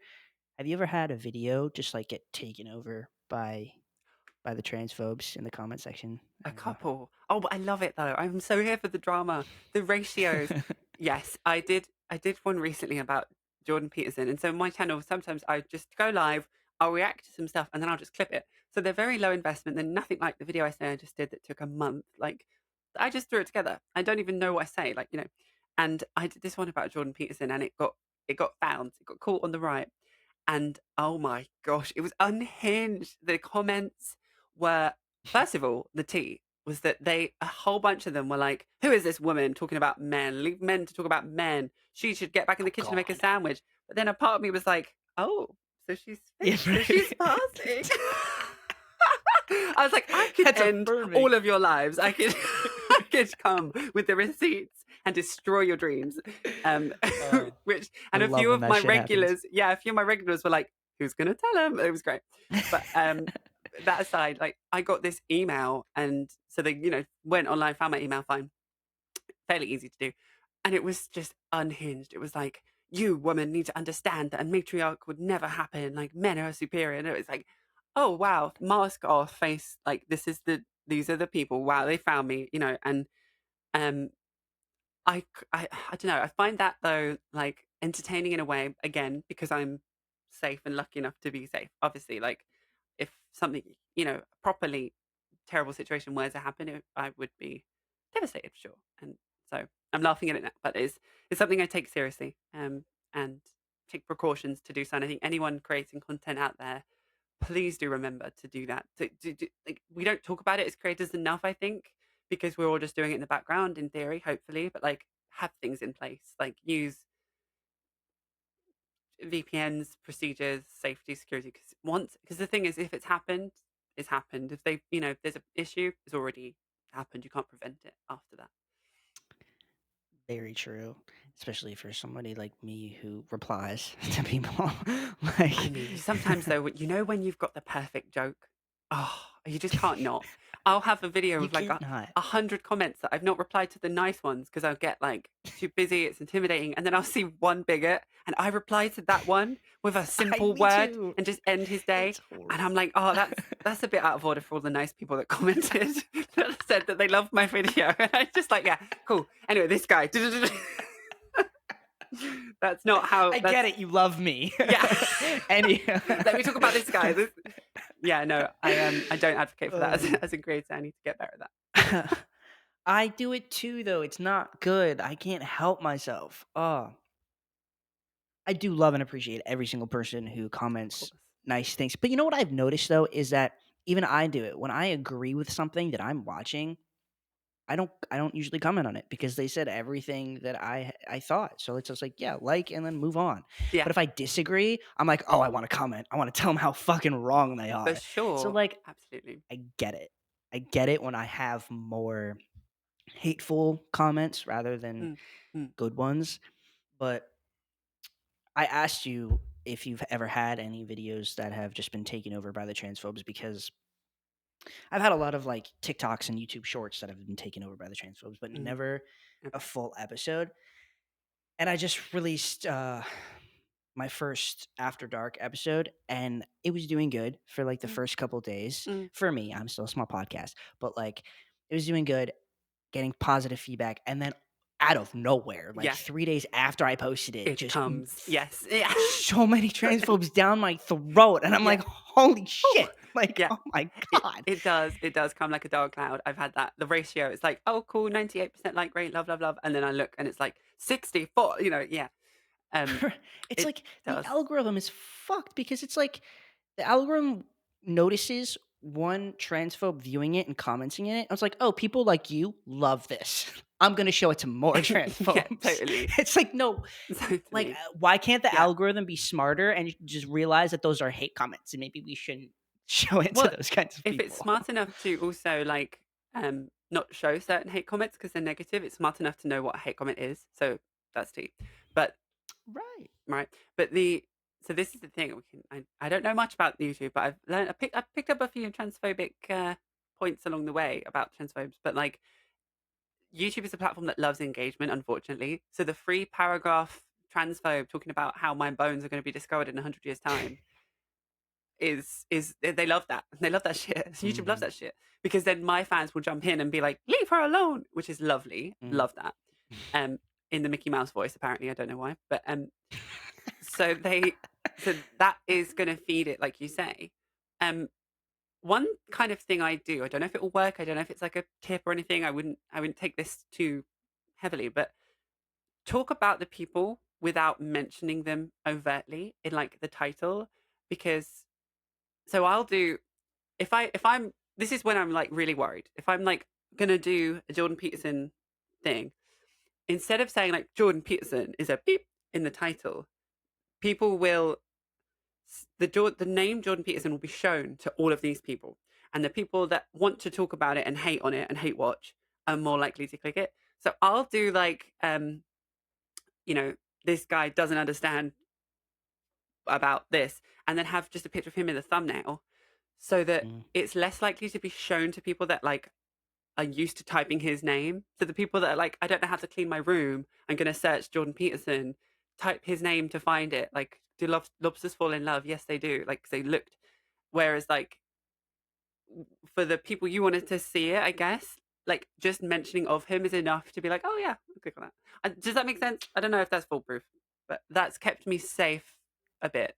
had a video just like get taken over by the transphobes in the comment section? A couple. Oh, but I love it though. I'm so here for the drama, the ratios. Yes, I did one recently about Jordan Peterson. And so my channel, sometimes I just go live, I'll react to some stuff and then I'll just clip it. So they're very low investment. They're nothing like the video I say I just did that took a month. Like, I just threw it together. I don't even know what I say, like, And I did this one about Jordan Peterson and it got found. It got caught on the right. And oh my gosh, it was unhinged. The comments were, first of all, the tea was that a whole bunch of them were like, who is this woman talking about men? Leave men to talk about men. She should get back in the Oh kitchen and make a God. sandwich. But then a part of me was like, oh, so she's Yeah. fixed. So she's passing. I was like, I could That's end affirming. all of your lives. I could, I could come with the receipts and destroy your dreams. Um, Oh, which, I and a love few when of that my shit happens. regulars, yeah, a few of my regulars were like, who's going to tell him? It was great. But that aside, like I got this email, and so they, went online, found my email, fine, fairly easy to do. And it was just unhinged. It was like, you women need to understand that a matriarch would never happen. Like men are superior. And it was like, oh wow, mask off, face like these are the people. Wow, they found me, and um I don't know. I find that though like entertaining in a way again because I'm safe and lucky enough to be safe. Obviously, like if something properly terrible situation were to happen, I would be devastated for sure. And so I'm laughing at it now, but it's something I take seriously and take precautions to do so. And I think anyone creating content out there, please do remember to do that. Like we don't talk about it as creators enough, I think, because we're all just doing it in the background in theory, hopefully, but like have things in place, like use VPNs, procedures, safety, security. Because the thing is, if it's happened, it's happened. If if there's an issue, it's already happened. You can't prevent it after that. Very true, especially for somebody like me who replies to people. Like, I mean, sometimes though, when you've got the perfect joke, oh, you just can't not. I'll have a video you of like can't not. 100 comments that I've not replied to the nice ones because I'll get like too busy, it's intimidating, and then I'll see one bigot and I reply to that one with a simple Me word too. and just end his day. It's And horrible. I'm like, oh, that's a bit out of order for all the nice people that commented that said that they loved my video. And I just like, yeah, cool. Anyway, this guy. That's not how I that's get it. You love me. yeah. Any. Let me talk about this guy. Yeah, no, I don't advocate for that Oh. as a creator. I need to get better at that. I do it too, though. It's not good. I can't help myself. Oh, I do love and appreciate every single person who Of comments course. nice things. But you know what I've noticed though is that even I do it when I agree with something that I'm watching. I don't usually comment on it because they said everything that I thought. So it's just like, yeah, like and then move on. Yeah, But if I disagree, I'm like, oh, I want to comment. I want to tell them how fucking wrong they for are. So sure. like, Absolutely. I get it. I get it when I have more hateful comments rather than Mm, mm, good ones. But I asked you if you've ever had any videos that have just been taken over by the transphobes because I've had a lot of like TikToks and YouTube shorts that have been taken over by the transphobes, but mm. never a Okay. full episode. And I just released my first After Dark episode, and it was doing good for like the Mm, first couple days. mm. For me, I'm still a small podcast, but like it was doing good, getting positive feedback, and then out of nowhere, like Yeah, 3 days after I posted it, it just comes. Yes. Yeah. so many transphobes down my throat, and I'm Yeah. like, holy Whew. shit! Like, Yeah. oh my It god. it does. It does come like a dark cloud. I've had that. The ratio, it's like, oh, cool, 98% like, great, love, love, love. And then I look and it's like 64, yeah. Um, It's it like the does. algorithm is fucked because it's like the algorithm notices one transphobe viewing it and commenting in it. I was like, oh, people like you love this. I'm gonna show it to more Yeah, transphobes. totally. It's like no, like Totally. why can't the Yeah. algorithm be smarter and just realize that those are hate comments and maybe we shouldn't show it to Well, those kinds of if it's people. smart enough to also like not show certain hate comments because they're negative, it's smart enough to know what a hate comment is. So that's deep. But Right. right. But the so this is the thing. I don't know much about YouTube, but I picked up a few transphobic points along the way about transphobes. But like YouTube is a platform that loves engagement, unfortunately. So the free paragraph transphobe talking about how my bones are going to be discovered in 100 years' time is they love that. They love that shit. YouTube loves Mm-hmm. that shit because then my fans will jump in and be like, "Leave her alone," which is lovely. Mm. Love that. Um, in the Mickey Mouse voice, apparently. I don't know why, but so they, so that is going to feed it, like you say. Um, one kind of thing I do. I don't know if it will work. I don't know if it's like a tip or anything. I wouldn't take this too heavily, but talk about the people without mentioning them overtly in like the title because so I'll do if I'm this is when I'm like really worried. If I'm like gonna do a Jordan Peterson thing, instead of saying like Jordan Peterson is a beep in the title, people will the name Jordan Peterson will be shown to all of these people, and the people that want to talk about it and hate on it and hate watch are more likely to click it. So I'll do like, you know, this guy doesn't understand about this, and then have just a picture of him in the thumbnail, so that Mm. it's less likely to be shown to people that like are used to typing his name. So the people that are like, I don't know how to clean my room, I'm going to search Jordan Peterson, type his name to find it. Like, do lobsters fall in love? Yes, they do. Like, 'cause they looked. Whereas, like, for the people you wanted to see it, I guess, like, just mentioning of him is enough to be like, oh, yeah, I'll click on that. Does that make sense? I don't know if that's foolproof, but that's kept me safe a bit.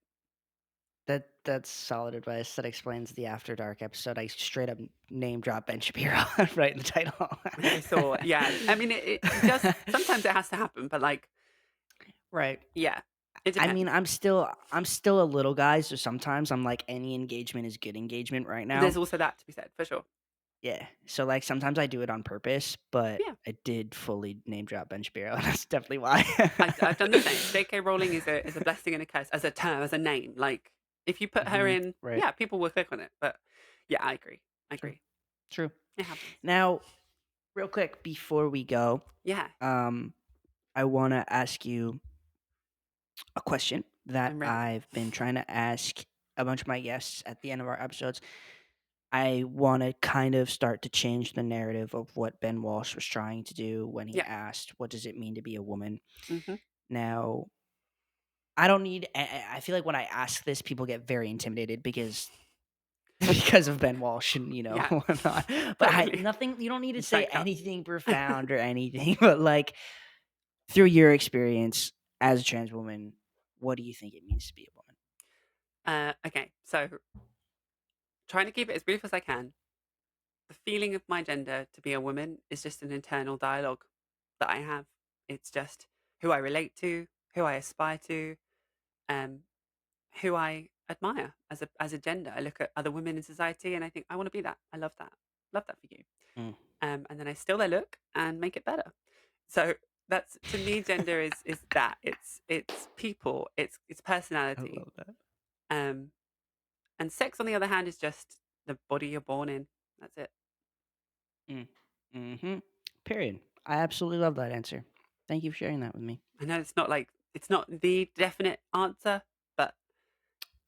That's solid advice. That explains the After Dark episode. I straight up name drop Ben Shapiro right in the title. I saw, yeah. I mean, it does, sometimes it has to happen, but like, Right. yeah, it I mean, depends. I'm still a little guy, so sometimes I'm like any engagement is good engagement right There's now. also that to be said, for sure. Yeah. So like sometimes I do it on purpose, but Yeah. I did fully name drop Ben Shapiro. And that's definitely why. I've done the same. J.K. Rowling is a blessing and a curse as a term, as a name. Like, if you put her in, Right. yeah, people will click on it. But yeah, I agree. I True. agree. True. It happens. Now, real quick before we go, Yeah, um, I want to ask you a question that I'm ready. I've been trying to ask a bunch of my guests at the end of our episodes. I want to kind of start to change the narrative of what Ben Walsh was trying to do when he Yeah. asked, "What does it mean to be a woman?" Hmm. Now, I don't need. I feel like when I ask this, people get very intimidated because because of Ben Walsh and Yeah, whatnot. But totally. nothing. You don't need to say Psyched up. anything profound or anything. But like through your experience as a trans woman, what do you think it means to be a woman? Okay, so trying to keep it as brief as I can. The feeling of my gender to be a woman is just an internal dialogue that I have. It's just who I relate to, who I aspire to, um, who I admire as a gender. I look at other women in society and I think I want to be that. I love that. Love that for you. Mm. And then I steal their look and make it better. So that's, to me, gender is that. It's people. It's I personality. love that. Um, and sex, on the other hand, is just the body you're born in. That's it. Mm. Mhm. Period. I absolutely love that answer. Thank you for sharing that with me. I know it's not like, it's not the definite answer, but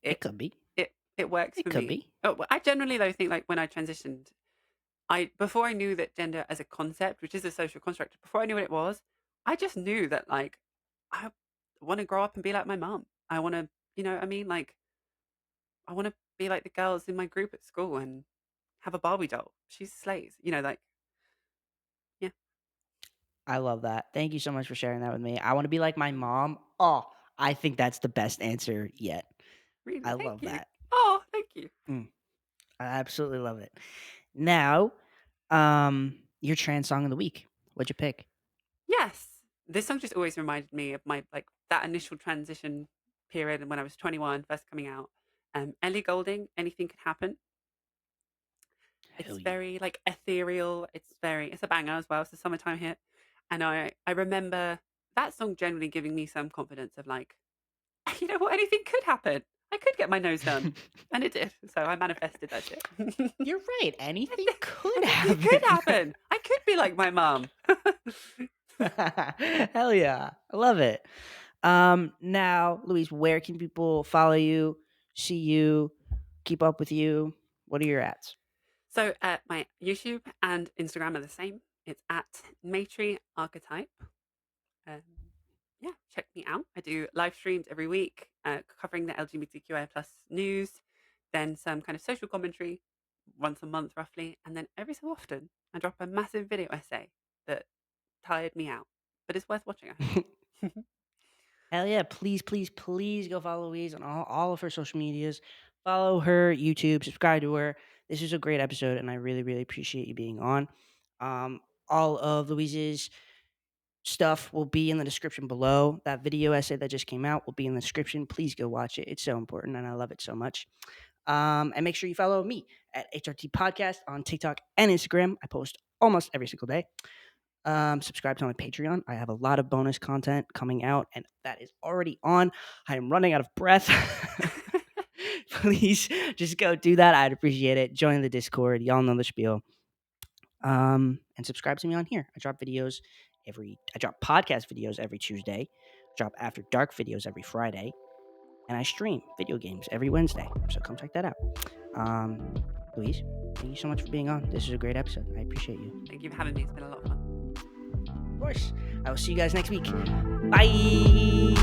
It it could be. it works It for could me. be. Oh, I generally though think like when I transitioned, I before I knew that gender as a concept, which is a social construct, before I knew what it was, I just knew that like I want to grow up and be like my mum. I want to, you know what I mean? Like I want to be like the girls in my group at school and have a Barbie doll. She slays, you know, like yeah, I love that. Thank you so much for sharing that with me. I want to be like my mom. Oh, I think that's the best answer yet. really, I thank love you. that. Oh, thank you. Mm, I absolutely love it. Now, your trans song of the week. What'd you pick? Yes, this song just always reminded me of my like that initial transition period and when I was 21, first coming out. Ellie Goulding, Anything Could Happen. Hell It's yeah. very like ethereal. It's a banger as well. It's a summertime hit, and I remember that song generally giving me some confidence of like, you know what, anything could happen. I could get my nose done, and it did. So I manifested that shit. You're right. Anything could Anything could happen. happen. I could be like my mom. Hell yeah. I love it. Now, Louise, where can people follow you, see you, keep up with you? What are your ads? So my YouTube and Instagram are the same. It's at Matry Archetype. Um, yeah, check me out. I do live streams every week covering the LGBTQI plus news, then some kind of social commentary once a month roughly, and then every so often I drop a massive video essay that tired me out, but it's worth watching, I hope. Hell yeah. Please, please, please go follow Louise on all of her social medias. Follow her YouTube, subscribe to her. This is a great episode, and I really, really appreciate you being on. All of Louise's stuff will be in the description below. That video essay that just came out will be in the description. Please go watch it. It's so important, and I love it so much. And make sure you follow me at HRT Podcast on TikTok and Instagram. I post almost every single day. Subscribe to my Patreon. I have a lot of bonus content coming out, and that is already on. I am running out of breath. please just go do that. I'd appreciate it. Join the Discord. Y'all know the spiel. And subscribe to me on here. I drop podcast videos every Tuesday, drop after dark videos every Friday, and I stream video games every Wednesday. So come check that out. Louise, thank you so much for being on. This is a great episode. I appreciate you. Thank you for having me. It's been a lot of fun. Of course. I will see you guys next week. Bye.